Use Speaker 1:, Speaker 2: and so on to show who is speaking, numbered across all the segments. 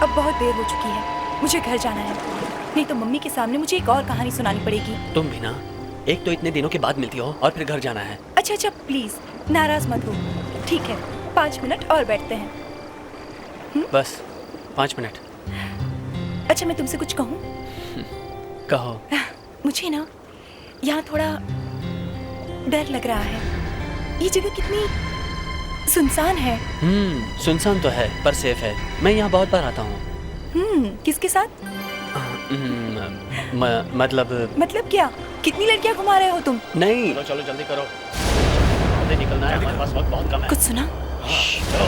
Speaker 1: अब बहुत देर हो चुकी है, मुझे घर जाना है, नहीं तो मम्मी के सामने मुझे एक और कहानी सुनानी पड़ेगी।
Speaker 2: तुम भी ना, एक तो इतने दिनों के बाद मिलती हो और फिर घर जाना है।
Speaker 1: अच्छा अच्छा प्लीज नाराज मत हो। ठीक है 5 मिनट और बैठते हैं।
Speaker 2: बस 5 मिनट।
Speaker 1: अच्छा मैं तुमसे कुछ कहूँ?
Speaker 2: कहो।
Speaker 1: मुझे ना यहाँ थोड़ा डर लग रहा है। ये जगह कितनी सुनसान है।
Speaker 2: सुनसान तो है पर सेफ है। मैं यहाँ बहुत बार आता हूँ।
Speaker 1: किसके साथ? मतलब क्या? कितनी लड़कियाँ घुमा रहे हो तुम?
Speaker 2: नहीं। चलो चलो जल्दी करो, जल्दी निकलना है, हमारे पास वक्त बहुत कम है।
Speaker 1: कुछ सुना?
Speaker 2: चलो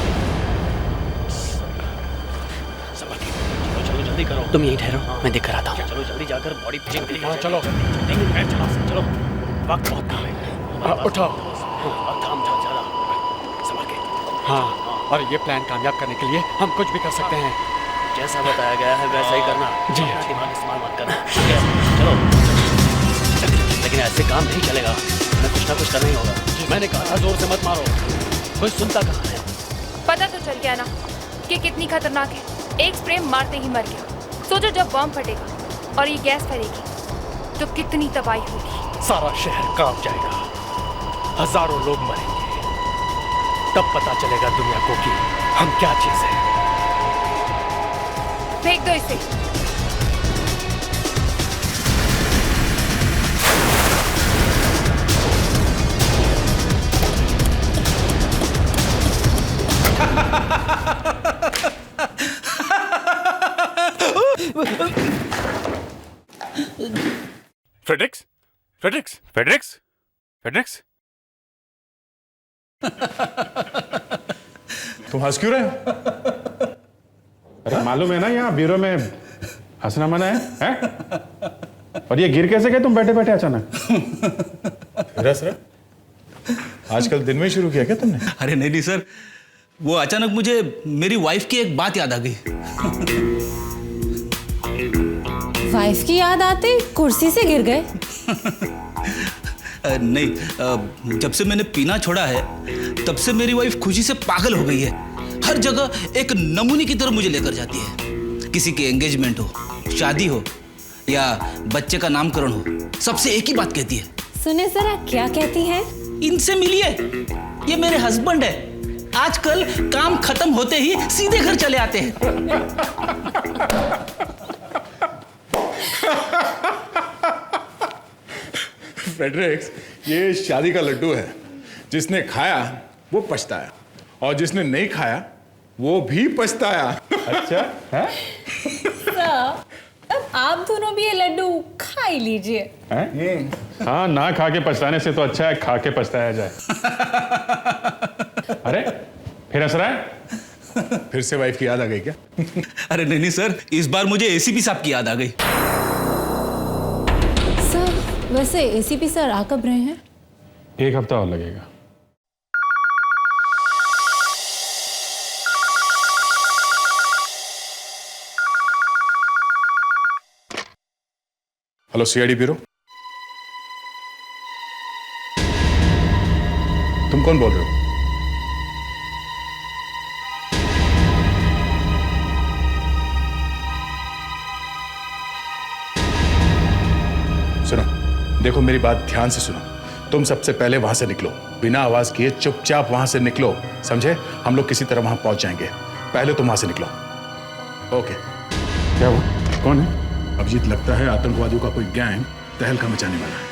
Speaker 2: चलो जल्दी करो। तुम यहीं ठहरो, मैं देख कर आता हूँ। चलो जल्दी जाकर बॉडी चेक करो। चलो चलो, वक्त बहुत कम है।
Speaker 3: उठो।
Speaker 2: वक्त हम ज्यादा संभल के।
Speaker 3: हाँ, और ये प्लान कामयाब करने के लिए हम कुछ भी कर सकते हैं।
Speaker 2: जैसा बताया गया है वैसा ही करना।
Speaker 3: जी।
Speaker 2: दिमाग इस्तेमाल मत करना। ठीक है चलो। लेकिन ऐसे काम नहीं चलेगा, हमें कुछ ना कुछ करना ही होगा। मैंने कहा था जोर से मत मारो, कोई सुनता कहाँ है।
Speaker 4: पता तो चल गया ना कि कितनी खतरनाक है। एक स्प्रे मारते ही मर गया। सोचो जब बॉम्ब फटेगा और ये गैस फैलेगी तो कितनी तबाही होगी।
Speaker 5: सारा शहर कांप जाएगा, हजारों लोग मरेंगे। तब पता चलेगा दुनिया को कि हम क्या चीज है।
Speaker 4: फेंक दो इसे।
Speaker 5: Fredericks, Fredericks, Fredericks, Fredericks.
Speaker 6: तुम हंस क्यों रहे हो? अरे मालूम है ना यहाँ ब्यूरो में हंसना मना है? और ये गिर कैसे गए तुम बैठे बैठे अचानक? रस रहा आजकल दिन में शुरू किया क्या तुमने?
Speaker 7: अरे नहीं नहीं सर, वो अचानक मुझे मेरी वाइफ की एक बात याद आ गई।
Speaker 8: वाइफ की याद आते कुर्सी से गिर गए?
Speaker 7: नहीं, जब से मैंने पीना छोड़ा है तब से मेरी वाइफ खुशी से पागल हो गई है। हर जगह एक नमूने की तरह मुझे लेकर जाती है। किसी की एंगेजमेंट हो, शादी हो या बच्चे का नामकरण हो, सबसे एक ही बात कहती है।
Speaker 8: सुने जरा क्या कहती है?
Speaker 7: इनसे मिलिए, ये मेरे हस्बैंड है। आजकल काम खत्म होते ही सीधे घर चले आते हैं।
Speaker 6: फ्रेडरिक्स, ये शादी का लड्डू है। जिसने खाया वो पछताया और जिसने नहीं खाया वो भी पछताया। अच्छा है?
Speaker 8: अब आप दोनों भी ये लड्डू खा ही लीजिए।
Speaker 6: हाँ, ना खा के पछताने से तो अच्छा है खा के पछताया जाए। अरे फिर हंस रहा है? फिर से वाइफ की याद आ गई क्या?
Speaker 7: अरे नहीं नहीं सर, इस बार मुझे एसीपी साहब की याद आ गई।
Speaker 8: सर वैसे एसीपी सर आ कब रहे हैं?
Speaker 6: 1 हफ्ता और लगेगा। हेलो सीआईडी ब्यूरो, तुम कौन बोल रहे हो? सुनो, देखो मेरी बात ध्यान से सुनो। तुम सबसे पहले वहां से निकलो, बिना आवाज किए चुपचाप वहां से निकलो, समझे? हम लोग किसी तरह वहां पहुंच जाएंगे। पहले तुम वहां से निकलो। ओके। क्या हुआ? कौन है? अभिजीत, लगता है आतंकवादियों का कोई गैंग तहलका मचाने वाला है।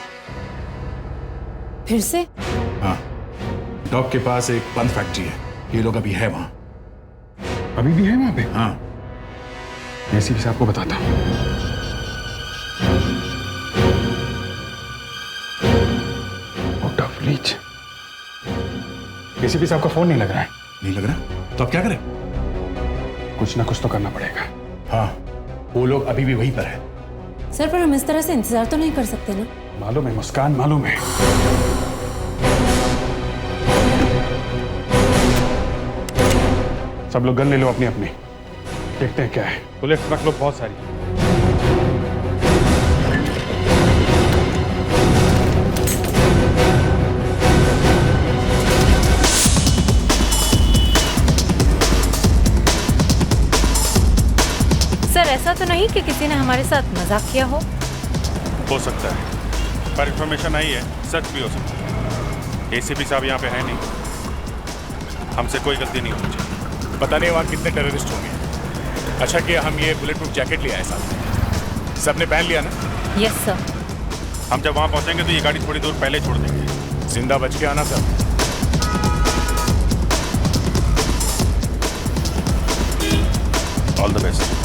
Speaker 8: फिर से?
Speaker 6: हाँ, डॉक के पास एक बंद फैक्ट्री है। ये लोग अभी है वहां। अभी भी है वहां पे? हाँ, एसीपी साहब को बताता हूं। Out of reach. एसीपी साहब का फोन नहीं लग रहा है। नहीं लग रहा? तो अब क्या करें? कुछ ना कुछ तो करना पड़ेगा। हाँ, वो लोग अभी भी वहीं पर है।
Speaker 8: सर पर हम इस तरह से इंतजार तो नहीं कर सकते ना?
Speaker 6: मालूम है मुस्कान, मालूम है। सब लोग गन ले लो अपनी अपनी, देखते हैं क्या है। बुलेट रख लो बहुत सारी।
Speaker 8: ऐसा तो नहीं कि किसी ने हमारे साथ मजाक किया हो
Speaker 9: सकता है, पर इंफॉर्मेशन आई है, सच भी हो सकता है। एसीपी साहब यहाँ पे है नहीं, हमसे कोई गलती नहीं होनी चाहिए।
Speaker 6: पता नहीं वहाँ कितने टेररिस्ट होंगे। अच्छा किया हम ये बुलेट प्रूफ जैकेट ले आए साथ। सबने पहन लिया ना?
Speaker 8: Yes sir.
Speaker 9: हम जब वहाँ पहुँचेंगे तो ये गाड़ी थोड़ी दूर पहले छोड़ देंगे।
Speaker 6: जिंदा बच के आना सब।
Speaker 9: All the best.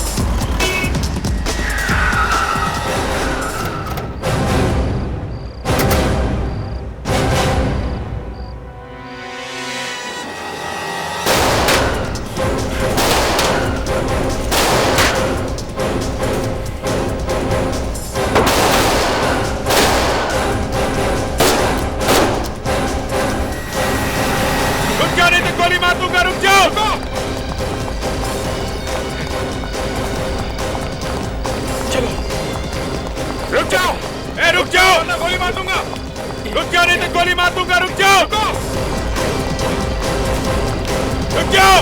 Speaker 9: गोली मार दूंगा, रुक जाओ।
Speaker 6: चलो
Speaker 9: रुक जाओ, ए रुक जाओ, ना गोली मार दूंगा। रुक जाओ नहीं तो गोली मार दूंगा, रुक जाओ, रुक जाओ।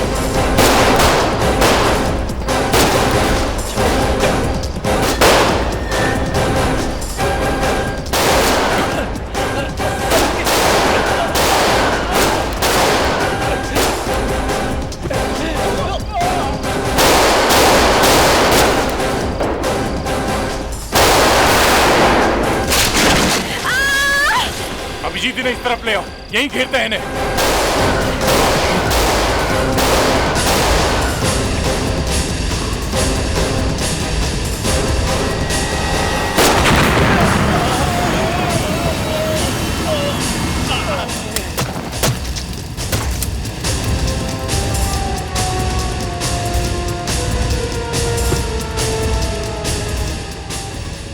Speaker 6: अभिजीत इन्हें इस तरफ ले आओ, यहीं घेरते हैं इन्हें।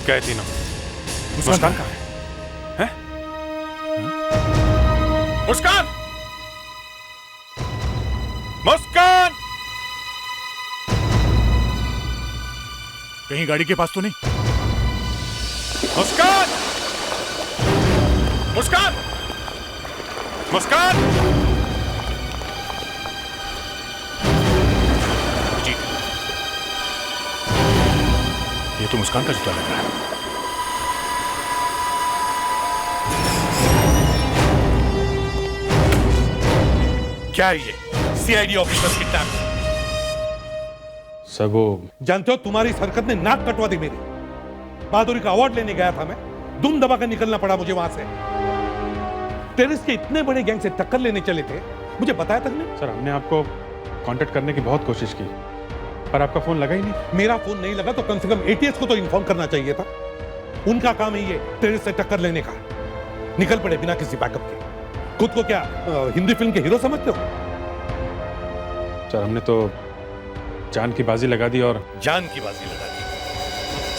Speaker 9: क्या है तीनों? मुस्कान कहाँ है? हैं? मुस्कान! मुस्कान!
Speaker 6: कहीं गाड़ी के पास तो नहीं?
Speaker 9: मुस्कान! मुस्कान! मुस्कान!
Speaker 6: जी, ये तो मुस्कान का जूता लग रहा है। क्या है ये? सीआईडी ऑफिसर्स की टैप।
Speaker 3: सर वो
Speaker 10: जानते हो तुम्हारी इस हरकत ने नाक कटवा दी मेरी। बहादुरी का अवार्ड लेने गया था मैं, दुम दबा कर निकलना पड़ा मुझे वहां से। टेररिस्ट के इतने बड़े गैंग से टक्कर लेने चले थे, मुझे बताया तक नहीं।
Speaker 3: सर हमने आपको कांटेक्ट करने की बहुत कोशिश की, पर आपका फोन लगा ही नहीं।
Speaker 10: मेरा फोन नहीं लगा तो कम से कम एटीएस को तो इन्फॉर्म करना चाहिए था। उनका काम है ये टेररिस्ट से टक्कर लेने का। निकल पड़े बिना किसी बैकअप के। खुद को क्या हिंदी फिल्म के हीरो समझते हो?
Speaker 3: सर हमने तो जान की बाजी लगा दी। और
Speaker 6: जान की बाजी लगा दी।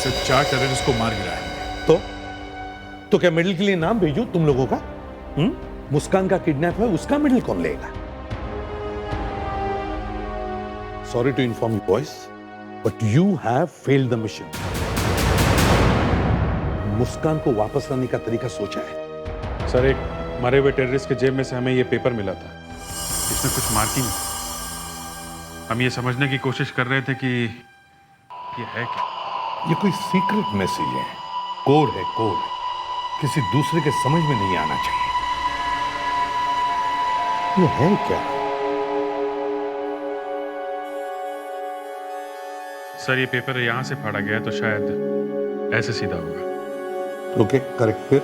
Speaker 6: सिर्फ 4 टेररिस्ट को मार गिराया हमने।
Speaker 10: तो क्या मेडल के लिए नाम भेजूं तुम लोगों का? मुस्कान का किडनैप है, उसका मेडल कौन लेगा? Sorry to inform you boys, but you have failed the mission. Muskan को वापस लाने का तरीका सोचा है?
Speaker 3: सर एक मरे हुए टेररिस्ट के जेब में से हमें ये पेपर मिला था।
Speaker 9: इसमें कुछ मार्किंग। हम ये समझने की कोशिश कर रहे थे कि ये है क्या।
Speaker 10: ये कोई सीक्रेट मैसेज है, कोड है, कोड। किसी दूसरे के समझ में नहीं आना चाहिए। ये है क्या?
Speaker 9: सर ये पेपर यहां से फाड़ा गया तो शायद ऐसे सीधा होगा।
Speaker 10: Okay, correct. फिर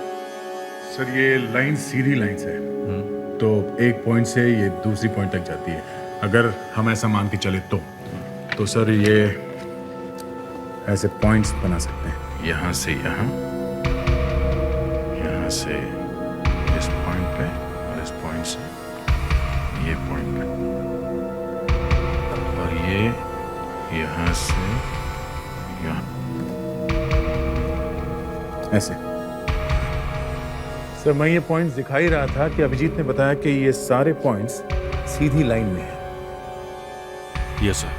Speaker 6: सर ये लाइन सीधी लाइन है, तो एक पॉइंट से ये दूसरी पॉइंट तक जाती है। अगर हम ऐसा मान के चले तो सर ये ऐसे पॉइंट्स बना सकते हैं, यहाँ से यहाँ, यहाँ से इस पॉइंट पे और इस पॉइंट से ये पॉइंट पे, और ये यहाँ से यहाँ, ऐसे। सर मैं ये पॉइंट्स दिखा ही रहा था कि अभिजीत ने बताया कि ये सारे पॉइंट्स सीधी लाइन में है।
Speaker 9: Yes sir.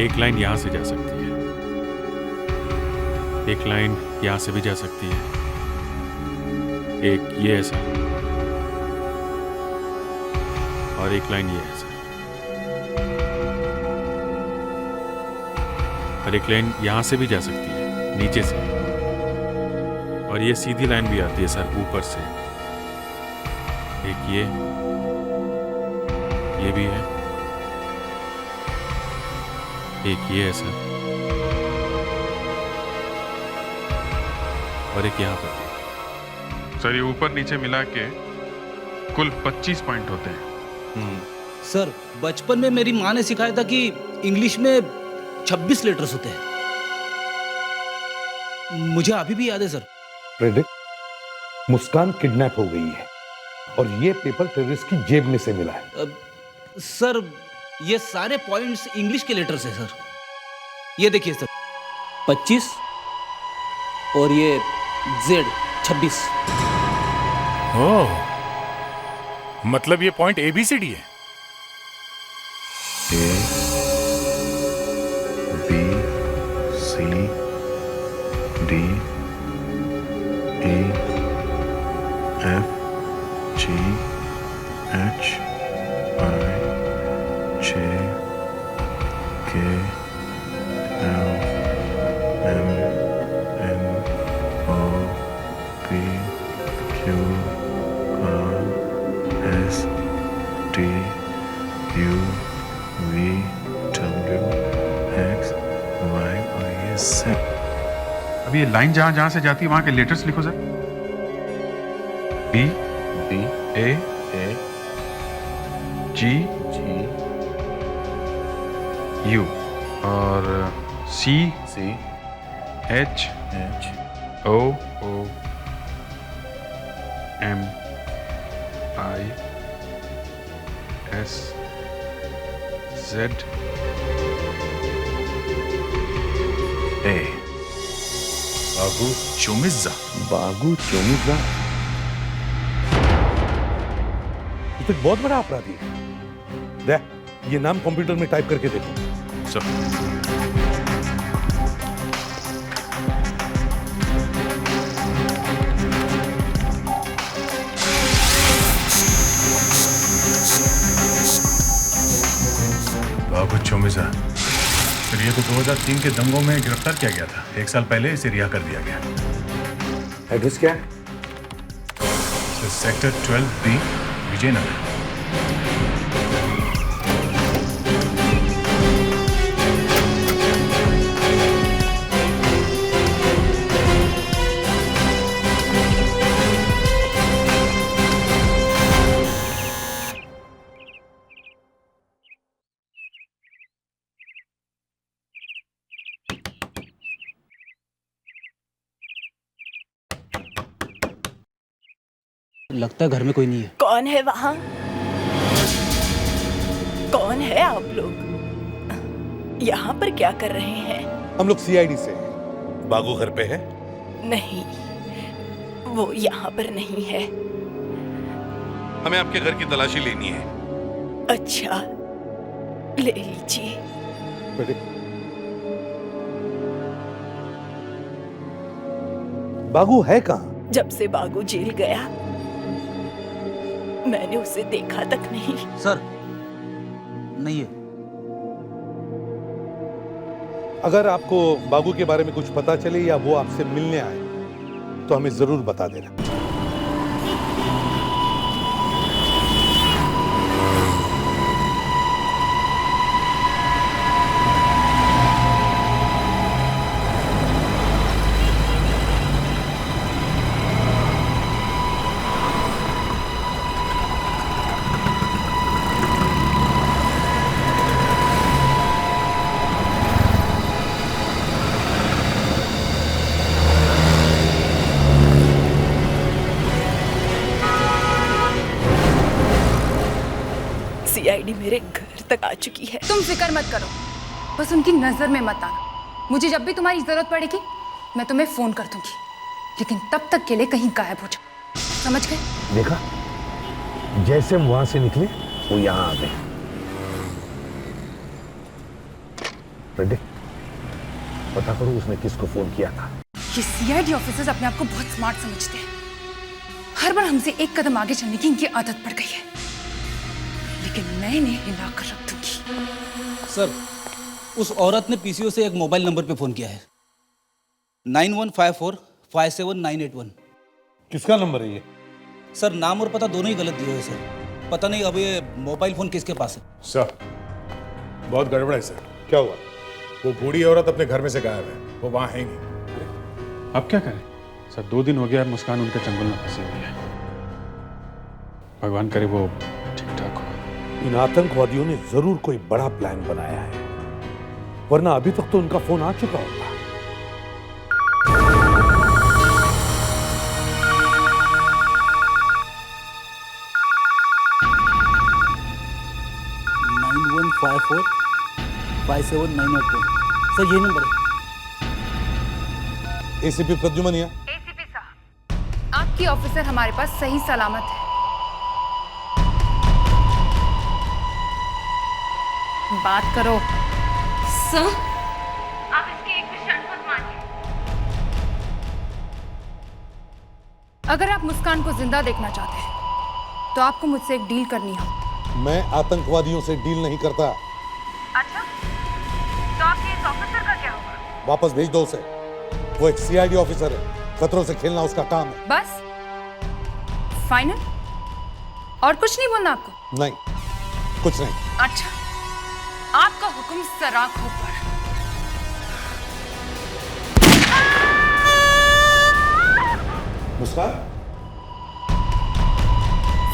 Speaker 9: एक लाइन यहां से जा सकती है, एक लाइन यहां से भी जा सकती है, एक ये है सर, और एक लाइन ये है सर। और एक लाइन यहाँ से भी जा सकती है, नीचे से, और ये सीधी लाइन भी आती है सर ऊपर से। एक ये भी है, एक ये है सर, और एक यहाँ पर।
Speaker 3: सर ये ऊपर नीचे मिला के कुल 25 पॉइंट होते हैं।
Speaker 7: सर बचपन में मेरी माँ ने सिखाया था कि इंग्लिश में 26 लेटर्स होते हैं। मुझे अभी भी याद है सर।
Speaker 10: प्रेडिक, मुस्कान किडनैप हो गई है और ये पेपर टेररिस्ट की जेब में से मिला है।
Speaker 7: सर ये सारे पॉइंट्स इंग्लिश के लेटर्स हैं सर। ये देखिए सर 25 और ये Z 26।
Speaker 6: ओह, मतलब ये पॉइंट ABCD है। A B C D E F G H I J K L M N O P Q R S T U V W X Y और ये Z।
Speaker 3: अब ये लाइन जहां जहां से जाती है वहां के लेटर्स लिखो sir. B A G U और C H O M I S Z
Speaker 6: A। बागू चोमिज़ा।
Speaker 10: बागू चोमिज़ा तो बहुत बड़ा अपराधी है। देख, ये नाम कंप्यूटर में टाइप करके देखो।
Speaker 6: सर बागू चोमिज़ा, फिर ये तो 2003 के दंगों में गिरफ्तार किया गया था। 1 साल पहले इसे रिहा कर दिया गया।
Speaker 10: एड्रेस क्या है?
Speaker 6: Sector 12B, Vijaynagar.
Speaker 7: लगता है घर में कोई नहीं है।
Speaker 1: कौन है वहां? कौन है आप लोग? यहाँ पर क्या कर रहे हैं?
Speaker 10: हम लोग CID से हैं। बागू घर पे है?
Speaker 1: नहीं, वो यहाँ पर नहीं है।
Speaker 10: हमें आपके घर की तलाशी लेनी है।
Speaker 1: अच्छा, ले लीजिए।
Speaker 10: बागू है कहाँ?
Speaker 1: जब से बागू जेल गया मैंने उसे देखा तक नहीं।
Speaker 7: सर नहीं है।
Speaker 10: अगर आपको बागू के बारे में कुछ पता चले या वो आपसे मिलने आए तो हमें जरूर बता देना।
Speaker 1: CID मेरे घर तक आ चुकी है।
Speaker 4: तुम फिक्र मत करो, बस उनकी नजर में मत आना। मुझे जब भी तुम्हारी जरूरत पड़ेगी मैं तुम्हें फोन कर दूंगी, लेकिन तब तक के लिए कहीं गायब हो जाओ, समझ गए?
Speaker 10: देखा, जैसे हम वहां से निकले वो यहाँ आ गए। पता करो उसने किसको फोन किया था।
Speaker 4: ये CID ऑफिसर्स अपने आप को बहुत स्मार्ट समझते हैं। हर बार हमसे एक कदम आगे चलने की इनकी आदत पड़ गई है, लेकिन मैं इन्हें हिला कर रख दूंगी।
Speaker 7: सर उस औरत ने पीसीओ से एक मोबाइल नंबर पे फोन किया है 9154579881।
Speaker 10: किसका नंबर है ये?
Speaker 7: सर नाम और पता दोनों ही गलत दिए हुए सर। पता नहीं अब ये मोबाइल फोन किसके पास है।
Speaker 6: सर बहुत गड़बड़ है सर।
Speaker 10: क्या हुआ?
Speaker 6: वो बूढ़ी औरत अपने घर में से गायब है, वो वहां है ही नहीं।
Speaker 3: अब क्या करें सर? 2 दिन हो गया मुस्कान उनके चंगुल में फंसी हुई है। भगवान करे वो ठीक ठाक हो।
Speaker 10: इन आतंकवादियों ने जरूर कोई बड़ा प्लान बनाया है, वरना अभी तक तो उनका फोन आ चुका होता।
Speaker 7: सर ये नंबर है।
Speaker 10: एसीपी प्रद्युमनिया।
Speaker 4: एसीपी साहब, आपकी ऑफिसर हमारे पास सही सलामत है। बात करो।
Speaker 8: सर
Speaker 4: आप इसकी एक भी शर्त मत मानिए। अगर आप मुस्कान को जिंदा देखना चाहते हैं तो आपको मुझसे एक डील करनी हो।
Speaker 10: मैं आतंकवादियों से डील नहीं करता।
Speaker 4: अच्छा, तो आपके इस ऑफिसर का क्या होगा?
Speaker 10: वापस भेज दो उसे। वो एक सीआईडी ऑफिसर है, खतरों से खेलना उसका काम है।
Speaker 4: बस फाइनल? और कुछ नहीं बोलना आपको?
Speaker 10: नहीं, कुछ नहीं।
Speaker 4: अच्छा, आपका हुक्म सराखों पर।
Speaker 10: मुस्कान,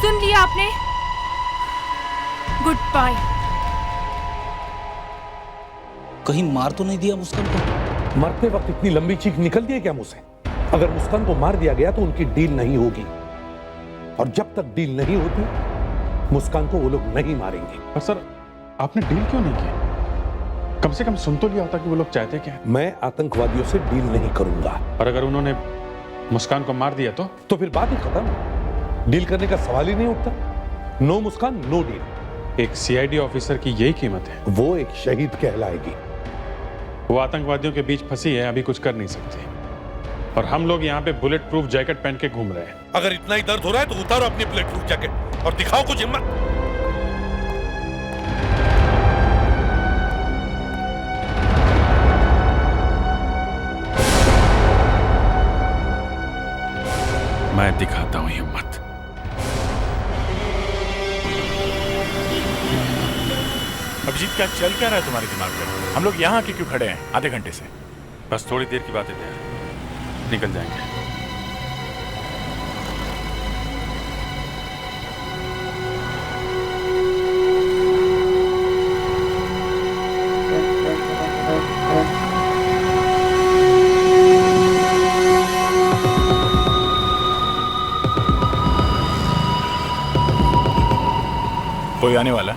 Speaker 4: सुन लिया आपने? Good bye.
Speaker 7: कहीं मार तो नहीं दिया मुस्कान को?
Speaker 10: मरते वक्त इतनी लंबी चीख निकलती है क्या मुंह से? अगर मुस्कान को मार दिया गया तो उनकी डील नहीं होगी, और जब तक डील नहीं होती मुस्कान को वो लोग नहीं मारेंगे।
Speaker 3: पर सर आपने डील क्यों नहीं की? कम से कम सुन तो लिया होता कि वो लोग चाहते क्या।
Speaker 10: मैं आतंकवादियों से डील नहीं करूंगा।
Speaker 3: और अगर उन्होंने मुस्कान को मार दिया तो
Speaker 10: फिर बात ही खत्म। डील करने का सवाल ही नहीं उठता। नो मुस्कान नो डील।
Speaker 3: एक सीआईडी ऑफिसर की यही कीमत है।
Speaker 10: वो एक शहीद कहलाएगी।
Speaker 3: वो आतंकवादियों के बीच फंसी है, अभी कुछ कर नहीं सकती, और हम लोग यहाँ पे बुलेट प्रूफ जैकेट पहन के घूम रहे हैं।
Speaker 10: अगर इतना ही दर्द हो रहा है तो उतारो अपनी बुलेट प्रूफ जैकेट और दिखाओ कुछ हिम्मत।
Speaker 3: मैं दिखाता हूँ हिम्मत।
Speaker 9: अभिजीत, क्या चल क्या रहा है तुम्हारे दिमाग में? हम लोग यहाँ आके क्यों खड़े हैं आधे घंटे से?
Speaker 3: बस थोड़ी देर की बात है, निकल जाएंगे।
Speaker 9: कोई आने वाला?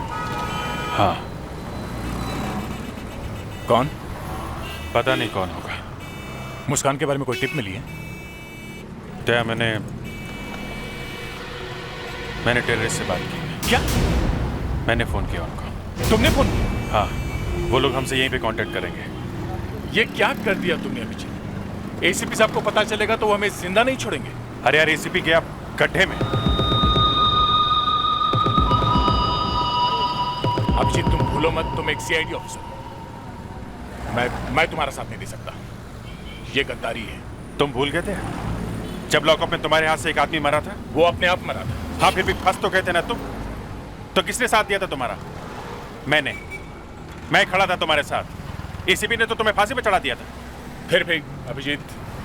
Speaker 3: हाँ।
Speaker 9: कौन?
Speaker 3: पता नहीं कौन होगा।
Speaker 9: मुस्कान के बारे में कोई टिप मिली है?
Speaker 3: क्या? मैंने टेररिस्ट से बात की।
Speaker 9: क्या?
Speaker 3: मैंने फोन किया उनको।
Speaker 9: तुमने फोन?
Speaker 3: हाँ, वो लोग हमसे यहीं पे कांटेक्ट करेंगे।
Speaker 9: ये क्या कर दिया तुमने अभिजीत? एसीपी साहब को पता चलेगा तो वो हमें जिंदा नहीं छोड़ेंगे।
Speaker 3: अरे यार, एसीपी गया गड्ढे में।
Speaker 9: अभिजीत, तुम भूलो मत, तुम एक सीआईडी ऑफिसर हो। मैं तुम्हारा साथ नहीं दे सकता। ये गद्दारी है।
Speaker 3: तुम भूल गए थे जब लॉकअप में तुम्हारे हाथ से एक आदमी मरा था?
Speaker 9: वो अपने आप मरा था।
Speaker 3: हाँ, फिर भी फंस तो गए थे ना तुम। तो किसने साथ दिया था तुम्हारा? मैं खड़ा था तुम्हारे साथ। एसीपी ने तो तुम्हें फांसी पे चढ़ा दिया था।
Speaker 9: फिर भी अभिजीत,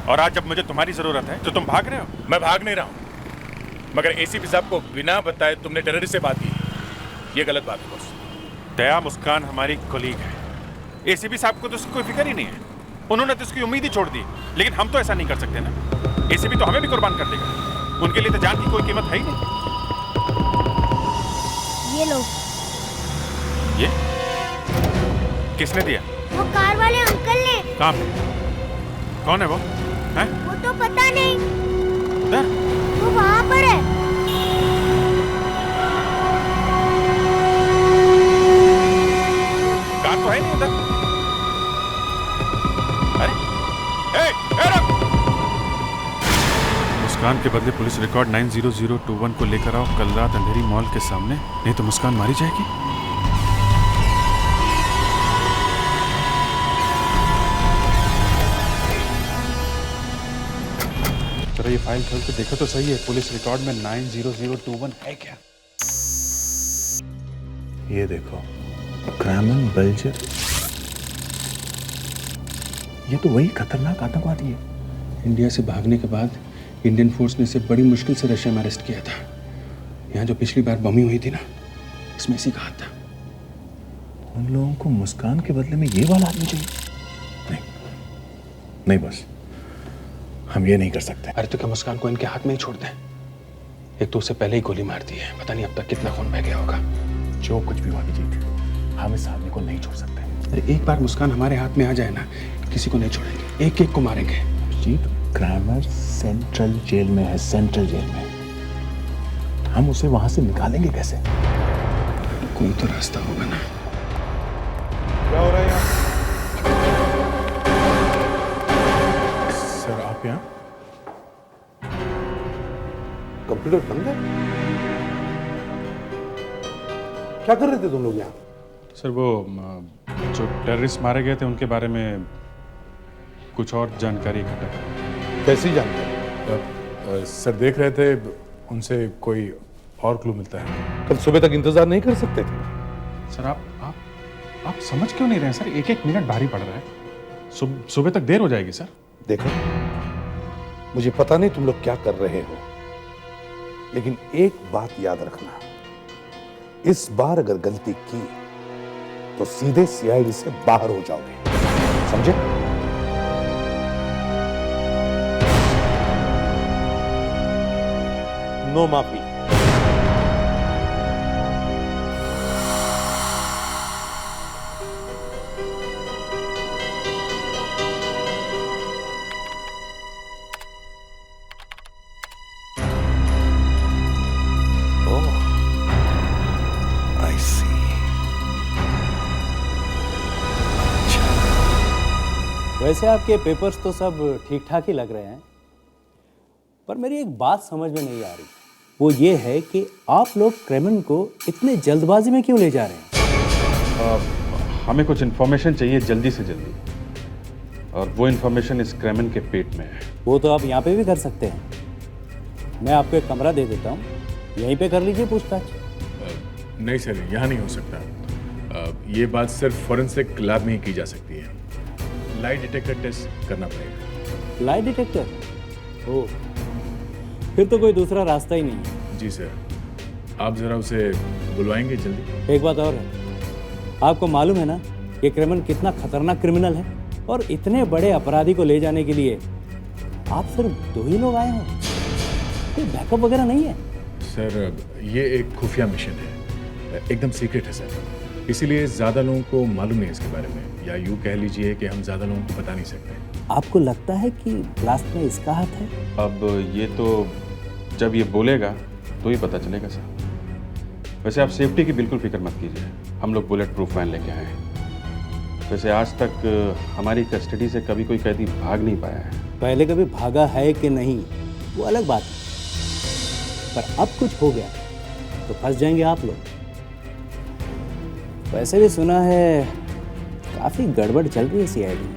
Speaker 3: और आज जब मुझे तुम्हारी जरूरत है तो तुम भाग रहे हो।
Speaker 9: मैं भाग नहीं रहा हूं, मगर एसीपी साहब को बिना बताए तुमने टेररिस्ट से बात की। ये गलत बात है बॉस।
Speaker 3: दया मुस्कान हमारी कोलीग है। एसीपी साहब को तो उसकी कोई फिक्र ही नहीं है। उन्होंने तो उसकी उम्मीद ही छोड़ दी। लेकिन हम तो ऐसा नहीं कर सकते ना। एसीपी तो हमें भी कुर्बान कर देगा। उनके लिए तो जान की कोई कीमत है ही नहीं।
Speaker 11: ये लो।
Speaker 3: ये किसने दिया?
Speaker 11: वो कार वाले अंकल ने।
Speaker 3: कहाँ पे? कौन है वो? हैं?
Speaker 11: वो तो पता नहीं।
Speaker 3: उधर?
Speaker 11: वो वहाँ पर है।
Speaker 3: कार तो है नहीं उधर। अरे, रुक! मुस्कान के बदले पुलिस रिकॉर्ड 90021 को लेकर आओ कल रात अंधेरी मॉल के सामने, नहीं तो मुस्कान मारी जाएगी। जरा ये फाइल खोल के देखो तो सही है, पुलिस रिकॉर्ड में 90021 है क्या?
Speaker 6: ये देखो, क्रैमन बेल्जर, ये तो वही खतरनाक आतंकवादी है।
Speaker 3: इंडिया से भागने के बाद इंडियन फोर्स ने इसे बड़ी मुश्किल से रशिया में अरेस्ट किया था। यहाँ जो पिछली बार बमिंग हुई थी ना, इसमें इसी का हाथ था।
Speaker 6: उन लोगों को मुस्कान के बदले में ये वाला आदमी चाहिए? नहीं, नहीं बस, हम ये नहीं कर सकते।
Speaker 3: अरे तो क्या मुस्कान को इनके हाथ में ही छोड़ दें? एक तो उससे पहले ही गोली मार दी है, पता नहीं अब तक कितना खून बह गया होगा।
Speaker 6: जो कुछ भी हुआ अभिजीत, हम इस आदमी को नहीं छोड़ सकते।
Speaker 3: अरे एक बार मुस्कान हमारे हाथ में आ जाए ना, किसी को नहीं छोड़ेंगे, एक एक को मारेंगे।
Speaker 6: अभिजीत, क्रैमर सेंट्रल जेल में है, सेंट्रल जेल में। हम उसे वहां से निकालेंगे कैसे?
Speaker 3: कोई तो रास्ता होगा ना।
Speaker 10: क्या हो रहा है यहाँ?
Speaker 6: सर आप यहाँ?
Speaker 10: कंप्यूटर बंद है? क्या कर रहे थे तुम लोग यहाँ?
Speaker 3: सर वो जो टेररिस्ट मारे गए थे उनके बारे में कुछ और जानकारी इकट्ठा कर।
Speaker 10: कैसी जानकारी?
Speaker 6: सर देख रहे थे उनसे कोई और क्लू मिलता है।
Speaker 10: कल सुबह तक इंतजार नहीं कर सकते थे?
Speaker 3: सर आप समझ क्यों नहीं रहे हैं सर? एक एक मिनट भारी पड़ रहा है। सुबह तक देर हो जाएगी सर।
Speaker 10: देखो, मुझे पता नहीं तुम लोग क्या कर रहे हो, लेकिन एक बात याद रखना, इस बार अगर गलती की तो सीधे सीआईडी से बाहर हो जाओगे, समझे? नो माफी।
Speaker 12: वैसे आपके पेपर्स तो सब ठीक ठाक ही लग रहे हैं, पर मेरी एक बात समझ में नहीं आ रही। वो ये है कि आप लोग क्रेमन को इतने जल्दबाजी में क्यों ले जा रहे हैं?
Speaker 3: हमें कुछ इन्फॉर्मेशन चाहिए जल्दी से जल्दी, और वो इन्फॉर्मेशन इस क्रेमन के पेट में है।
Speaker 12: वो तो आप यहाँ पे भी कर सकते हैं। मैं आपको एक कमरा दे देता हूँ, यहीं पे कर लीजिए पूछताछ।
Speaker 6: नहीं सर, यहाँ नहीं हो सकता। ये बात सिर्फ फॉरेंसिक लैब में ही की जा सकती है। लाई डिटेक्टर टेस्ट करना पड़ेगा।
Speaker 12: Lie detector? ओह, फिर तो कोई दूसरा रास्ता ही नहीं है।
Speaker 6: जी सर, आप जरा उसे बुलवाएंगे जल्दी।
Speaker 12: एक बात और है, आपको मालूम है ना ये क्रेमन कितना खतरनाक क्रिमिनल है, और इतने बड़े अपराधी को ले जाने के लिए आप सिर्फ 2 ही लोग आए हो? कोई बैकअप वगैरह नहीं है?
Speaker 6: सर ये एक खुफिया मिशन है, एकदम सीक्रेट है सर, इसीलिए ज्यादा लोगों को मालूम नहीं इसके बारे में, या यूँ कह लीजिए कि हम ज्यादा लोगों को बता नहीं सकते।
Speaker 12: आपको लगता है कि ब्लास्ट में इसका हाथ है?
Speaker 3: अब ये तो जब ये बोलेगा तो ही पता चलेगा सर। वैसे आप सेफ्टी की बिल्कुल फिक्र मत कीजिए, हम लोग बुलेट प्रूफ वैन लेके आए हैं। वैसे आज तक हमारी कस्टडी से कभी कोई कैदी भाग नहीं पाया है।
Speaker 12: पहले कभी भागा है कि नहीं वो अलग बात है, पर अब कुछ हो गया तो फंस जाएंगे आप लोग। वैसे भी सुना है काफी गड़बड़ चल रही है सीआईडी।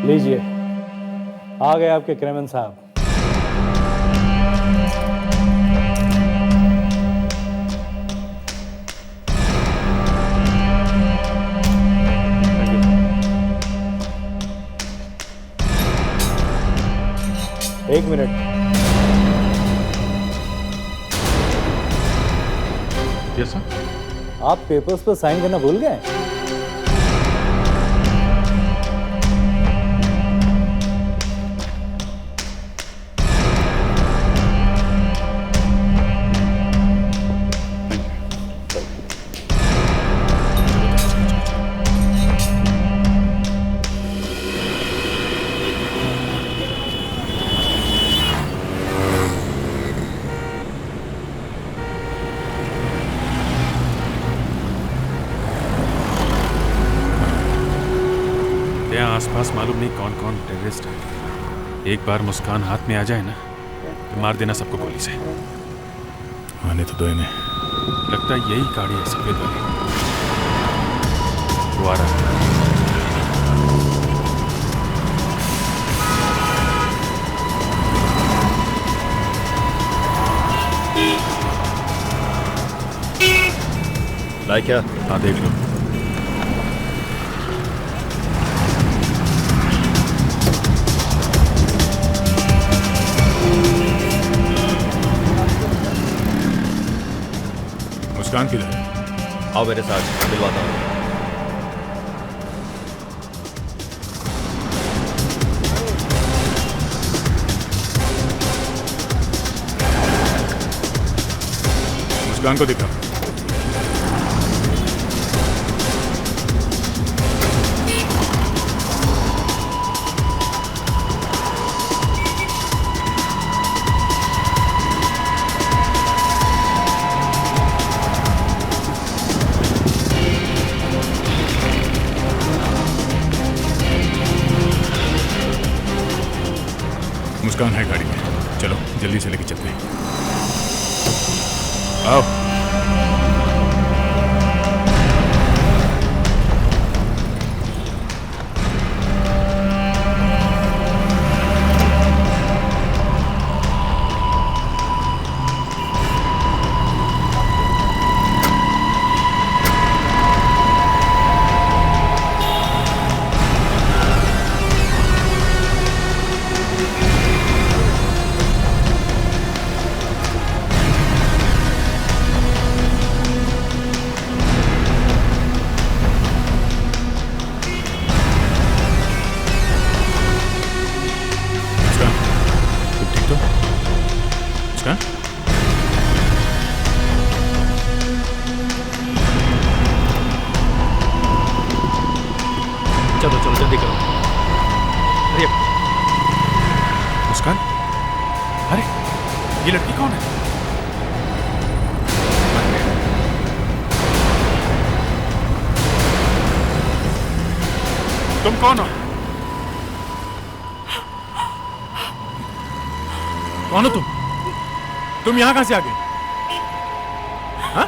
Speaker 12: लीजिए, आ गए आपके क्रेमन साहब। एक मिनट,
Speaker 3: यस सर।
Speaker 12: आप पेपर्स पर साइन करना भूल गए?
Speaker 3: आसपास मालूम नहीं कौन कौन टेररिस्ट है। एक बार मुस्कान हाथ में आ जाए ना तो मार देना सबको गोली से।
Speaker 6: आने तो दो इन्हें।
Speaker 3: लगता है यही गाड़ी है सफेद वाली। वो आ रहा है।
Speaker 2: लाइक क्या?
Speaker 3: हाँ देख लो।
Speaker 6: मुस्कान किधर है?
Speaker 2: आओ मेरे साथ, मिलवाता हूँ।
Speaker 6: मुस्कान को दिखा। मुस्कान है गाड़ी में, चलो जल्दी से लेके चलते हैं। आओ।
Speaker 5: चलो चलो जल्दी करो। अरे
Speaker 3: मुस्कान, अरे ये लड़की कौन है? तुम कौन हो?
Speaker 6: कौन हो तुम? तुम यहां कहां से आ गए? हाँ?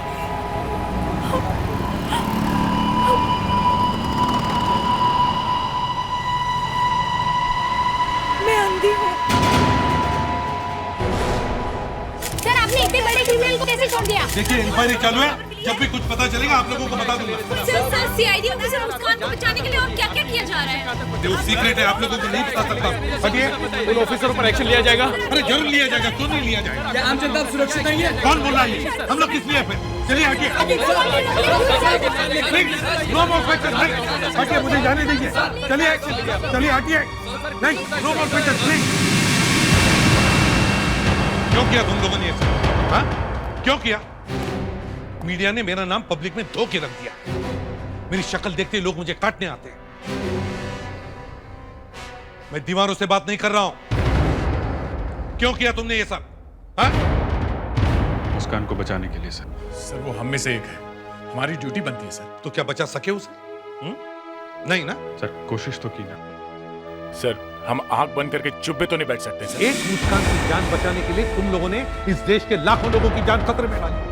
Speaker 1: मैं अंधी हूँ।
Speaker 11: सर आपने इतने बड़े क्रिमिनल को कैसे छोड़ दिया?
Speaker 10: देखिए इंक्वायरी चालू है, जब भी कुछ पता चलेगा आप लोगों को बता दूंगा।
Speaker 8: सर सीआईडी ऑफिसर मुस्कान को बचाने के लिए और क्या क्या किया जा रहा है?
Speaker 10: जो सीक्रेट है आप लोगों को नहीं बता सकता। हटिए।
Speaker 5: उन ऑफिसर पर एक्शन लिया जाएगा।
Speaker 10: अरे जरूर लिया जाएगा, क्यों नहीं लिया जाएगा?
Speaker 5: क्या आम जनता सुरक्षित नहीं है?
Speaker 10: कौन बोल रहा है ये? हम लोग किस लिए फिर? चलिए हटिए। No more question. हटिए, मुझे जाने दीजिए। चलिए चलिए हटिए। नहीं, नो मोर क्वेश्चन प्लीज। क्यों किया तुम लोगों ने ये सब? हाँ? क्यों किया? मीडिया ने मेरा नाम पब्लिक में धो के रख दिया। मेरी शक्ल देखते ही लोग मुझे काटने आते हैं। मैं दीवारों से बात नहीं कर रहा हूं। क्यों किया तुमने ये सब? हाँ?
Speaker 3: मुस्कान को बचाने के लिए सर।
Speaker 6: सर वो हम में से एक है, हमारी ड्यूटी बनती है सर।
Speaker 10: तो क्या बचा सके उसे? नहीं ना?
Speaker 3: सर कोशिश तो की ना।
Speaker 6: सर हम आंख बंद करके चुप भी तो नहीं बैठ सकते सर।
Speaker 10: एक मुस्कान की जान बचाने के लिए तुम लोगों ने इस देश के लाखों लोगों की जान खतरे में डाली।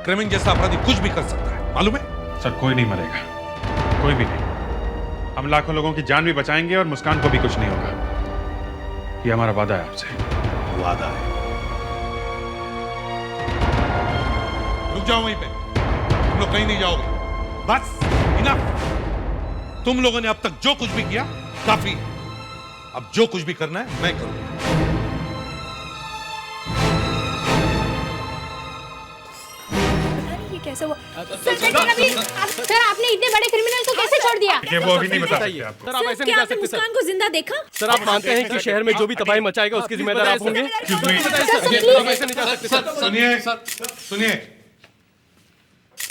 Speaker 10: क्रिमिनल जैसा अपराधी कुछ भी कर सकता है, मालूम है?
Speaker 3: सर कोई नहीं मरेगा, कोई भी नहीं। हम लाखों लोगों की जान भी बचाएंगे और मुस्कान को भी कुछ नहीं होगा। ये हमारा वादा है आपसे।
Speaker 2: वादा है।
Speaker 10: रुक जाओ वहीं पे, तुम लोग कहीं नहीं जाओगे। बस इनफ। तुम लोगों ने अब तक जो कुछ भी किया काफी है। अब जो कुछ भी करना है मैं करूंगा।
Speaker 1: ये कैसे हुआ?
Speaker 11: सर आपने इतने बड़े क्रिमिनल को कैसे छोड़ दिया?
Speaker 3: ये वो अभी नहीं बता सकते आपको।
Speaker 5: सर आप ऐसे नहीं
Speaker 8: क्या
Speaker 5: जा
Speaker 8: आपने
Speaker 5: सकते सर।
Speaker 8: मुस्कान को जिंदा देखा?
Speaker 5: सर आप मानते हैं कि शहर में जो भी तबाही मचाएगा उसके जिम्मेदार आप होंगे? आप ऐसे नहीं जा सकते सर।
Speaker 10: सुनिए सुनिए,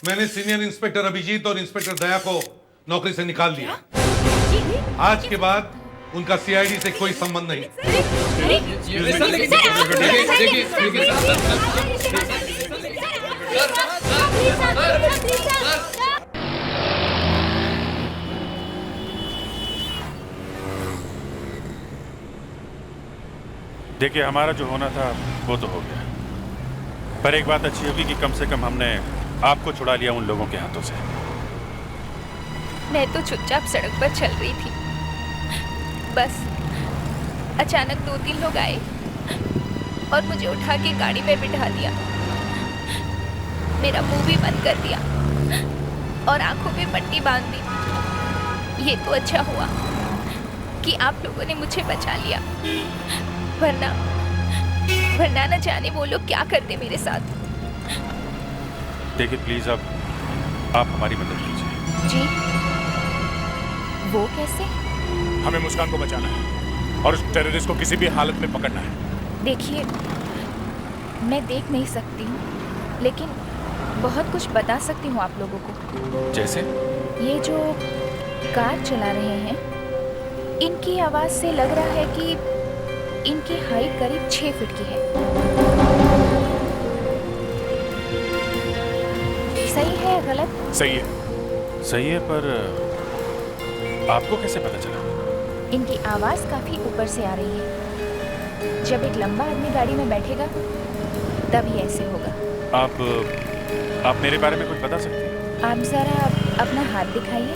Speaker 10: मैंने सीनियर इंस्पेक्टर अभिजीत और इंस्पेक्टर दया को नौकरी से निकाल दिया। आज के बाद उनका सीआईडी से कोई संबंध नहीं।
Speaker 3: देखिए, हमारा जो होना था वो तो हो गया, पर एक बात अच्छी होगी कि कम से कम हमने आपको छुड़ा लिया उन लोगों के हाथों से।
Speaker 4: मैं तो चुपचाप सड़क पर चल रही थी, बस अचानक 2-3 लोग आए और मुझे उठा के गाड़ी में बिठा दिया। मेरा मुंह भी बंद कर दिया और आंखों पे पट्टी बांध दी। ये तो अच्छा हुआ कि आप लोगों ने मुझे बचा लिया, वरना न जाने वो लोग क्या करते मेरे साथ।
Speaker 3: देखिए प्लीज, अब आप हमारी मदद कीजिए।
Speaker 4: जी? वो कैसे?
Speaker 6: हमें मुस्कान को बचाना है और उस टेररिस्ट को किसी भी हालत में पकड़ना है।
Speaker 4: देखिए, मैं देख नहीं सकती हूँ, लेकिन बहुत कुछ बता सकती हूँ आप लोगों को।
Speaker 3: जैसे?
Speaker 4: ये जो कार चला रहे हैं, इनकी आवाज़ से लग रहा है कि इनकी हाइट करीब 6 फीट की है। सही है या गलत?
Speaker 6: सही है।
Speaker 3: सही है, पर आपको कैसे पता चला?
Speaker 4: इनकी आवाज़ काफ़ी ऊपर से आ रही है। जब एक लंबा आदमी गाड़ी में बैठेगा तभी ऐसे होगा।
Speaker 3: आप मेरे बारे में कुछ बता सकते हैं?
Speaker 4: आप ज़रा अपना हाथ दिखाइए।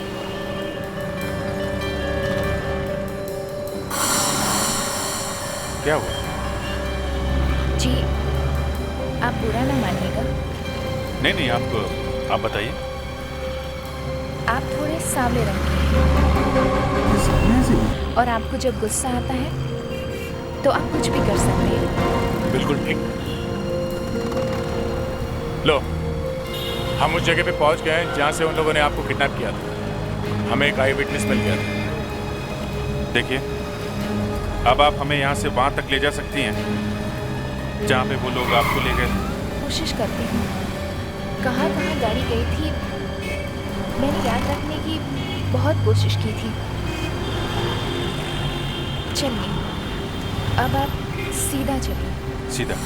Speaker 3: क्या हुआ?
Speaker 4: जी, आप बुरा ना मानिएगा।
Speaker 3: नहीं, आप बताइए।
Speaker 4: आप थोड़े सांवले रंग के हैं और आपको जब गुस्सा आता है तो आप कुछ भी कर सकते हैं।
Speaker 6: बिल्कुल ठीक। लो, हम उस जगह पे पहुंच गए हैं जहां से उन लोगों ने आपको किडनैप किया था। हमें एक आई विटनेस मिल गया था।
Speaker 3: देखिए, अब आप हमें यहाँ से वहाँ तक ले जा सकती हैं जहाँ पे वो लोग आपको ले गए।
Speaker 4: कोशिश करती हूँ। कहाँ गाड़ी गई थी मैंने याद रखने की बहुत कोशिश की थी। चलिए, अब आप सीधा चलिए।
Speaker 3: सीधा?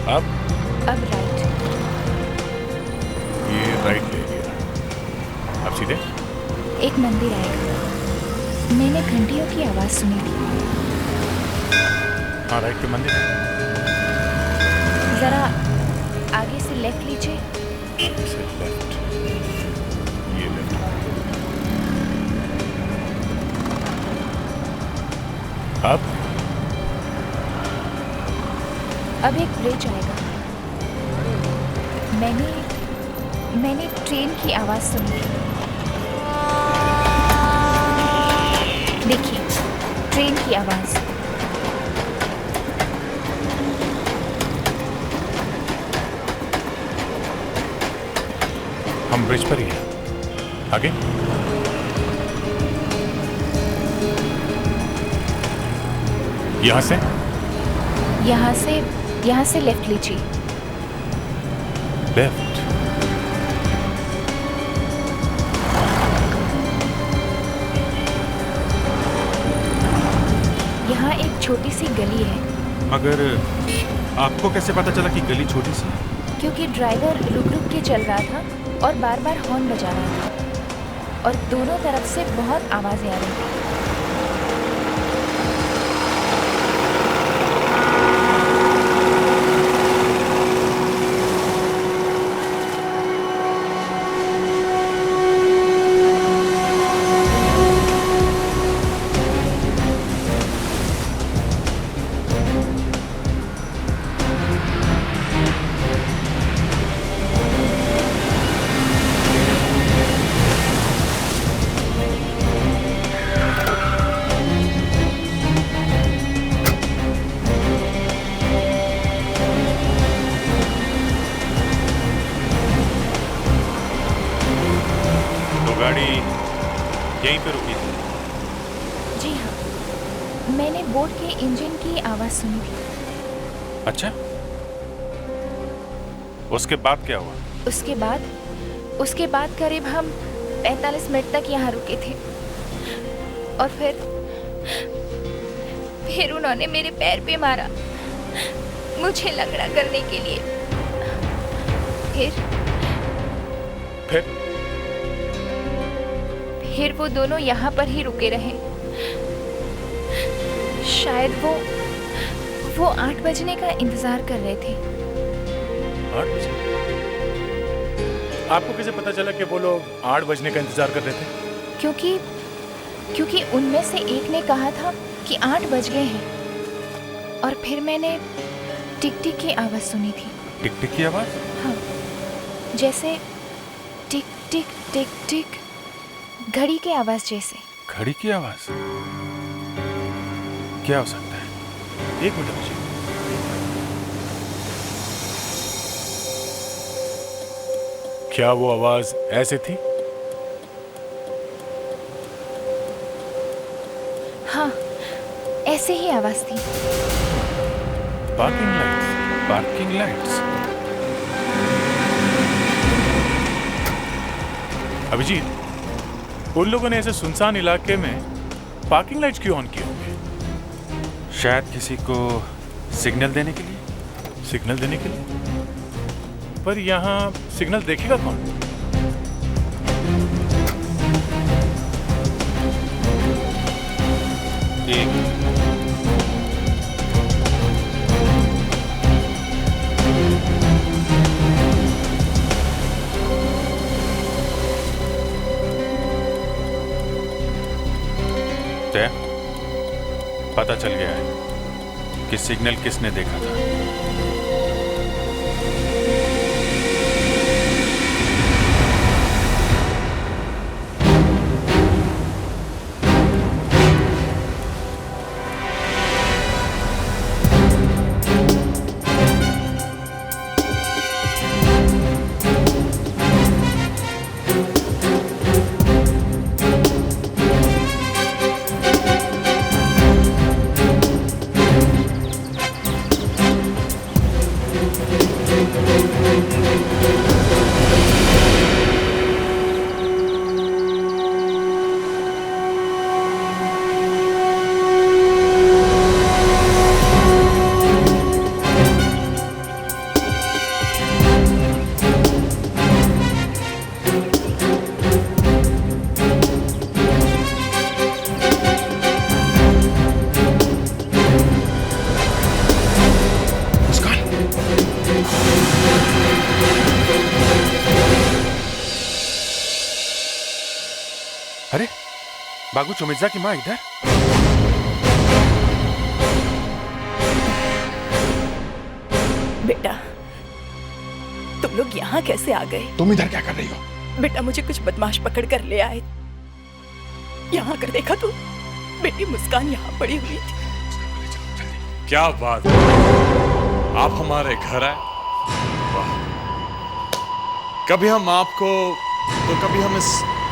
Speaker 4: अब राइट।
Speaker 6: ये राइट ले लिया। अब सीधे?
Speaker 4: एक मंदिर आएगा। मैंने घंटियों की आवाज सुनी थी।
Speaker 6: हाँ, राइट पे मंदिर है।
Speaker 4: जरा आगे से लेफ्ट लीजिए।
Speaker 6: आगे से लेफ्ट। ये लेफ्ट।
Speaker 4: अब एक ब्रिज आएगा। मैंने ट्रेन की आवाज सुनी थी। देखिए, ट्रेन की आवाज।
Speaker 6: हम ब्रिज पर ही हैं। आगे?
Speaker 4: यहाँ से लेफ्ट लीजिए।
Speaker 6: लेफ्ट?
Speaker 4: यहाँ एक छोटी सी गली है।
Speaker 3: मगर आपको कैसे पता चला कि गली छोटी सी है?
Speaker 4: क्योंकि ड्राइवर रुक के चल रहा था और बार बार हॉर्न बजा रहा था और दोनों तरफ से बहुत आवाजें आ रही थी।
Speaker 3: गाड़ी यहीं पे रुकी थी?
Speaker 4: जी हाँ, मैंने बोट के इंजन की आवाज सुनी थी।
Speaker 3: अच्छा, उसके बाद क्या हुआ?
Speaker 4: उसके बाद करीब हम 45 मिनट तक यहाँ रुके थे और फिर उन्होंने मेरे पैर पे मारा, मुझे लंगड़ा करने के लिए। फिर वो दोनों यहाँ पर ही रुके रहे। शायद वो 8 बजने का इंतजार कर रहे थे।
Speaker 6: 8 बजे? आपको कैसे पता चला कि वो लोग 8 बजने का इंतजार कर रहे थे?
Speaker 4: क्योंकि उनमें से एक ने कहा था कि 8 बज गए हैं, और फिर मैंने टिक टिक की आवाज सुनी थी।
Speaker 3: टिक टिक की आवाज?
Speaker 4: हाँ, जैसे टिक टिक टिक टिक, घड़ी की आवाज जैसे।
Speaker 3: घड़ी की आवाज? क्या हो सकता है? एक मिनट मुझे।
Speaker 6: क्या वो आवाज ऐसे थी?
Speaker 4: हाँ, ऐसे ही आवाज थी।
Speaker 3: Parking lights, parking lights.
Speaker 6: Abhijit, उन लोगों ने ऐसे सुनसान इलाके में पार्किंग लाइट्स क्यों ऑन किए होंगे?
Speaker 3: शायद किसी को सिग्नल देने के लिए।
Speaker 6: सिग्नल देने के लिए? पर यहाँ सिग्नल देखेगा कौन?
Speaker 3: पता चल गया है कि सिग्नल किसने देखा था। अरे बागू चुमिर्जा की माँ इधर?
Speaker 1: बेटा, तुम लोग यहाँ कैसे आ गए?
Speaker 6: तुम इधर क्या कर रही हो?
Speaker 1: बेटा, मुझे कुछ बदमाश पकड़ कर ले आए। यहाँ कर देखा तू, बेटी मुस्कान यहाँ पड़ी हुई थी।
Speaker 9: क्या बात, आप हमारे घर आए? कभी हम आपको तो कभी हम इस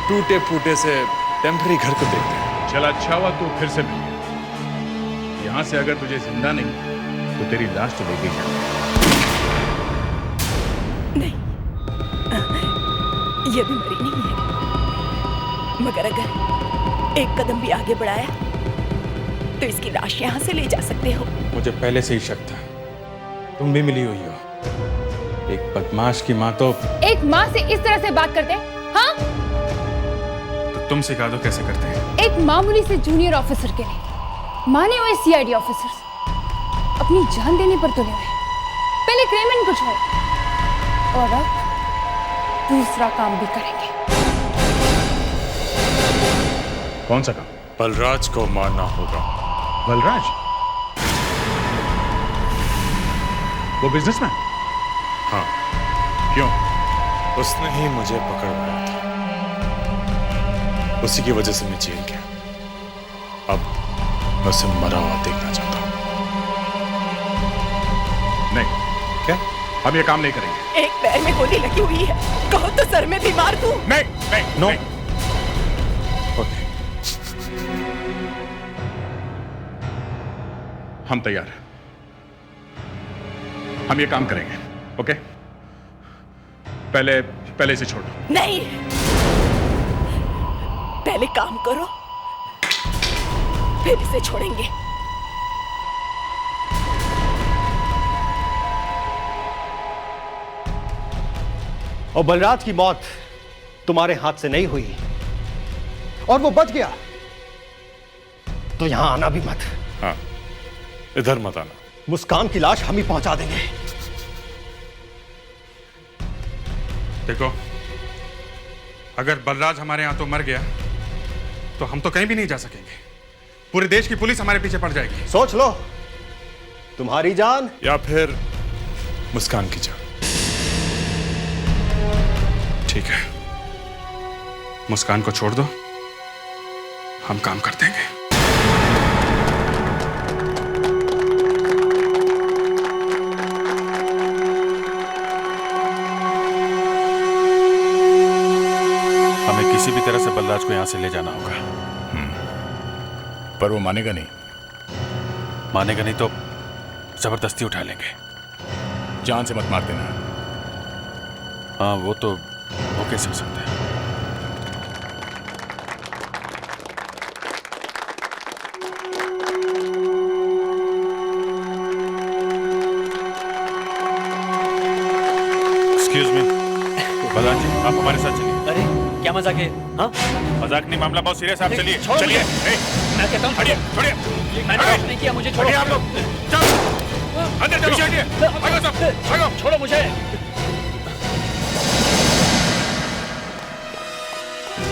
Speaker 9: टूटे फूटे से टेम्पररी घर को देखते हैं।
Speaker 6: चल अच्छा हुआ तू फिर से मिल गया। यहाँ से अगर तुझे जिंदा नहीं तो तेरी लाश तो लेके जा।
Speaker 1: नहीं, ये भी मरी नहीं है, मगर अगर एक कदम भी आगे बढ़ाया तो इसकी लाश यहाँ से ले जा सकते हो।
Speaker 3: मुझे पहले से ही शक था, तुम भी मिली हुई हो। एक बदमाश की माँ तो।
Speaker 11: एक माँ से इस तरह से बात करते हैं? हाँ,
Speaker 3: तो तुम सिखा दो कैसे करते हैं।
Speaker 11: एक मामूली से जूनियर ऑफिसर के लिए माने हुए सीआईडी ऑफिसर्स अपनी जान देने पर तुले हुए। पहले क्रेमन को छोड़, और अब दूसरा काम भी करेंगे।
Speaker 6: कौन सा काम?
Speaker 9: बलराज को मारना होगा।
Speaker 6: बलराज? वो बिजनेसमैन?
Speaker 9: हाँ।
Speaker 6: क्यों?
Speaker 9: उसने ही मुझे पकड़वाया था, उसी की वजह से मैं जेल गया। अब मैं उसे मरा हुआ देखना चाहता हूँ।
Speaker 6: नहीं। क्या? हम ये काम नहीं करेंगे।
Speaker 1: एक पैर में गोली लगी हुई है, कहो तो सर में भी मार दूं।
Speaker 6: नहीं, नहीं,
Speaker 9: नो।
Speaker 6: ओके, हम तैयार हैं। हम ये काम करेंगे, ओके? पहले इसे छोड़ो।
Speaker 1: नहीं, पहले काम करो, फिर इसे छोड़ेंगे।
Speaker 13: और बलराज की मौत
Speaker 5: तुम्हारे हाथ से नहीं हुई और वो बच गया तो यहां आना भी मत।
Speaker 3: हाँ, इधर मत आना।
Speaker 5: मुस्कान की लाश हम ही पहुंचा देंगे।
Speaker 3: देखो, अगर बलराज हमारे यहां तो मर गया तो हम तो कहीं भी नहीं जा सकेंगे। पूरे देश की पुलिस हमारे पीछे पड़ जाएगी।
Speaker 5: सोच लो, तुम्हारी जान
Speaker 3: या फिर मुस्कान की जान। ठीक है, मुस्कान को छोड़ दो, हम काम कर देंगे। हमें किसी भी तरह से बलराज को यहां से ले जाना होगा।
Speaker 6: पर वो मानेगा नहीं।
Speaker 3: मानेगा नहीं तो जबरदस्ती उठा लेंगे।
Speaker 6: जान से मत मार देना।
Speaker 3: हाँ, वो कैसे हो सकता है? एक्सक्यूज मी, बलराज जी, आप हमारे साथ चलिए।
Speaker 2: अरे क्या मजाक है? हाँ,
Speaker 3: मजाक नहीं, मामला बहुत सीरियस है। आप चलिए,
Speaker 2: छोड़ो
Speaker 3: चलिए।
Speaker 2: मुझे। मैं कहता हूँ
Speaker 3: छोड़िए, छोड़िए।
Speaker 2: मैंने कुछ नहीं किया, मुझे छोड़ो।
Speaker 3: आप लोग चलो, अंदर चलो। भागो सब, भागो।
Speaker 2: छोड़ो मुझे।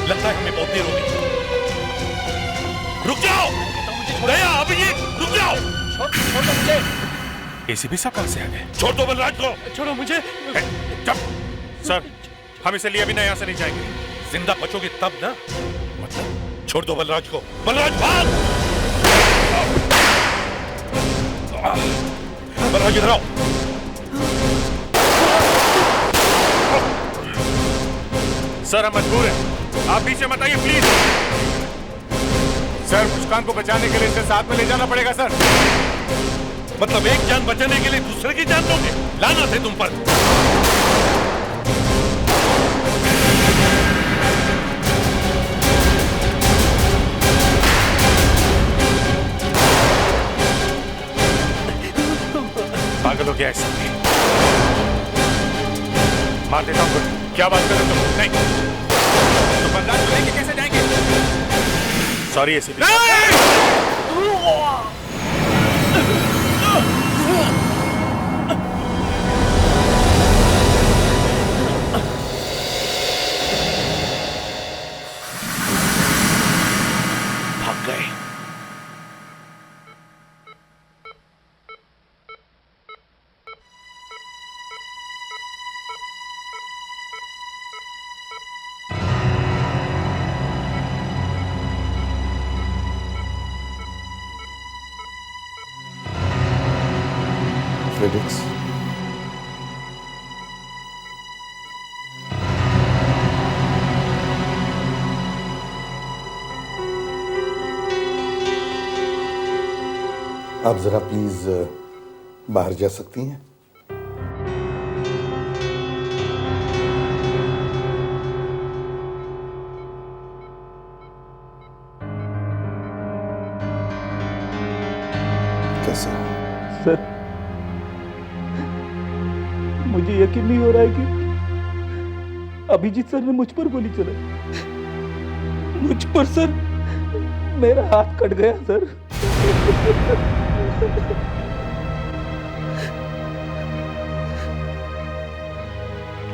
Speaker 10: लगता है हमें बहुत देर हो गई। रुक जाओ, दया, अभिजीत, रुक जाओ।
Speaker 2: छोड़ दो मुझे।
Speaker 3: एसीपी साहब कहाँ से आ गए?
Speaker 10: छोड़ दो बलराज को।
Speaker 2: छोड़ो मुझे।
Speaker 3: चुप। सर, हम इसे लिए बिना यहाँ से नहीं जाएंगे।
Speaker 10: जिंदा बचोगे तब ना। मतलब छोड़ दो बलराज को। बलराज भाग। बलराज इधर आओ।
Speaker 3: सर, हम मजबूर हैं, आप पीछे मत आइए प्लीज। सर, मुस्कान को बचाने के लिए इसे साथ में ले जाना पड़ेगा सर।
Speaker 10: मतलब एक जान बचाने के लिए दूसरे की जान दोगे? लानत है तुम पर।
Speaker 3: पागल हो गया है। मार देता हूँ। क्या बात कर रहे हो तुम? नहीं, तो बलराज को लेके कैसे जाएंगे? Sorry ACP.
Speaker 2: भाग गए।
Speaker 10: फ्रेडिक्स, आप जरा प्लीज बाहर जा सकती हैं? कैसे?
Speaker 13: सर, मुझे यकीन नहीं हो रहा है कि अभिजीत सर ने मुझ पर गोली चलाई। मुझ पर सर, मेरा हाथ कट गया सर।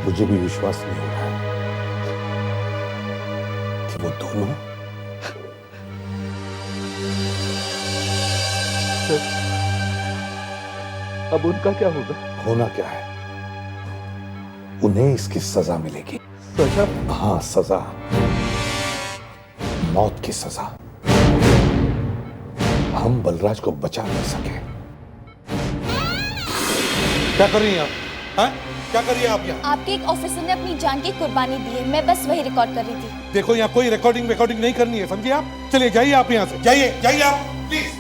Speaker 10: मुझे भी विश्वास नहीं हो रहा है कि वो दोनों
Speaker 13: सर, अब उनका क्या होगा?
Speaker 10: होना क्या है, उन्हें इसकी सजा मिलेगी।
Speaker 13: सजा?
Speaker 10: हाँ, सजा, मौत की सजा। हम बलराज को बचा नहीं सके। क्या कर रही हैं आप? हाँ? क्या कर रही हैं आप यहाँ?
Speaker 4: आपके एक ऑफिसर ने अपनी जान की कुर्बानी दी है, मैं बस वही रिकॉर्ड कर रही थी।
Speaker 10: देखो, यहाँ कोई रिकॉर्डिंग नहीं करनी है, समझिए आप? चलिए, जाइए आप यहाँ से। जाइए आप प्लीज।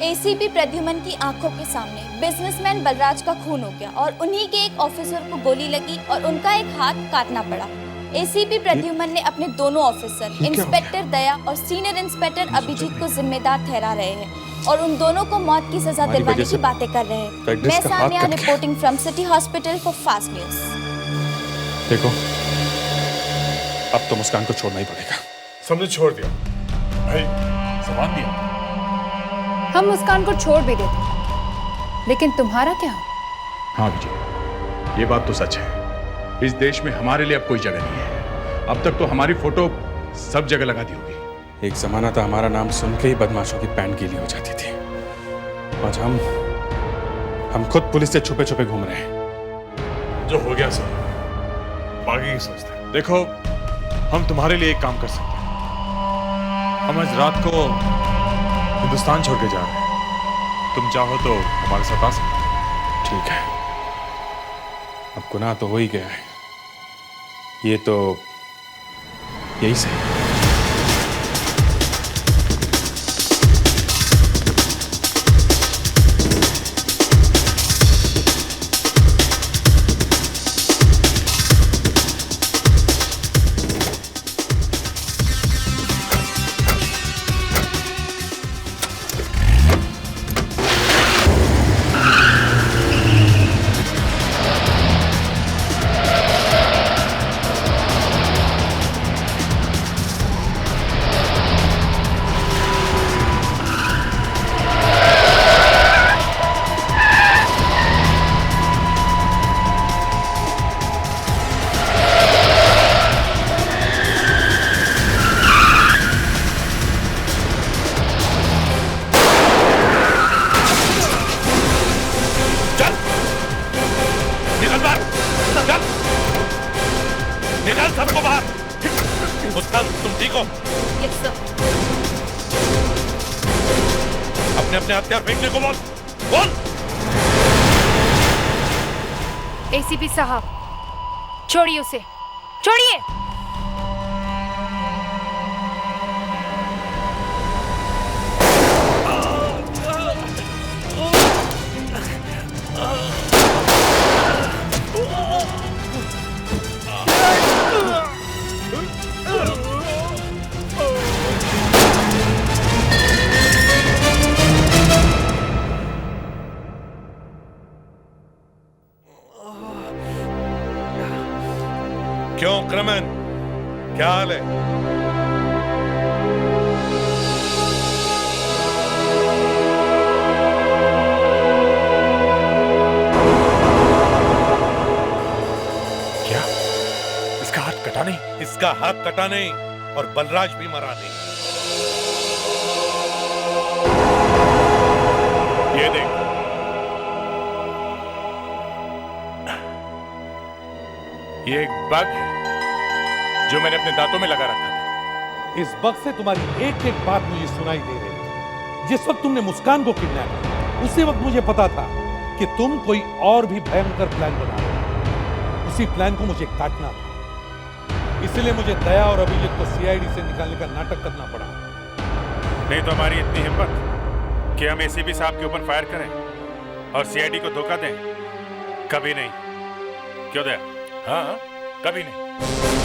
Speaker 4: एसीपी प्रद्युमन की आंखों के सामने बिजनेसमैन बलराज का खून हो गया और उन्हीं के एक ऑफिसर को गोली लगी और उनका एक हाथ काटना पड़ा। एसीपी प्रद्युमन ने अपने दोनों ऑफिसर इंस्पेक्टर दया और सीनियर इंस्पेक्टर अभिजीत को जिम्मेदार ठहरा रहे हैं और उन दोनों को मौत की सजा दिलवाने की बातें कर रहे हैं। मैं Sania reporting from city hospital for fast news.
Speaker 3: देखो, अब तो मुस्कान को छोड़ना ही पड़ेगा।
Speaker 9: समझे, छोड़ दिया भाई, सामान दिया।
Speaker 11: हम मुस्कान को छोड़ भी देते, लेकिन तुम्हारा क्या?
Speaker 6: हाँ विजय, ये बात तो सच है। इस देश में हमारे लिए अब कोई जगह नहीं है। अब तक तो हमारी फोटो सब जगह लगा दी होगी।
Speaker 3: एक जमाना था हमारा नाम सुन के ही बदमाशों की पैंट गीली हो जाती थी। आज हम खुद पुलिस से छुपे छुपे घूम रहे हैं। जो हो गया सर, आगे की सोचते हैं। देखो, हम तुम्हारे लिए एक काम कर सकते हैं। हम आज रात को हिंदुस्तान छोड़ के जा रहे हैं। तुम चाहो तो हमारे साथ आ सकते हो। ठीक है, अब गुनाह तो हो ही गया है, ये तो यही सही।
Speaker 10: अपने हथियार फेंकने को बोल। बोल।
Speaker 11: एसीपी साहब, छोड़िए उसे, छोड़िए।
Speaker 10: क्यों क्रमन, क्या हाल है?
Speaker 3: क्या इसका हाथ कटा नहीं?
Speaker 10: इसका हाथ कटा नहीं और बलराज भी मरा नहीं। ये देख,
Speaker 3: ये एक बग है जो मैंने अपने दांतों में लगा रखा था।
Speaker 10: इस बग से तुम्हारी एक एक बात मुझे सुनाई दे रही थी। जिस वक्त तुमने मुस्कान को किडनैप किया, उसी वक्त मुझे पता था कि तुम कोई और भी भयंकर प्लान बना रहे हो। उसी प्लान को मुझे काटना था, इसलिए मुझे दया और अभिजीत को सीआईडी से निकालने का नाटक करना पड़ा।
Speaker 3: नहीं तो हमारी इतनी हिम्मत कि हम एसीपी साहब के ऊपर फायर करें और सीआईडी को धोखा दें? कभी नहीं। क्यों दया? हाँ, कभी नहीं।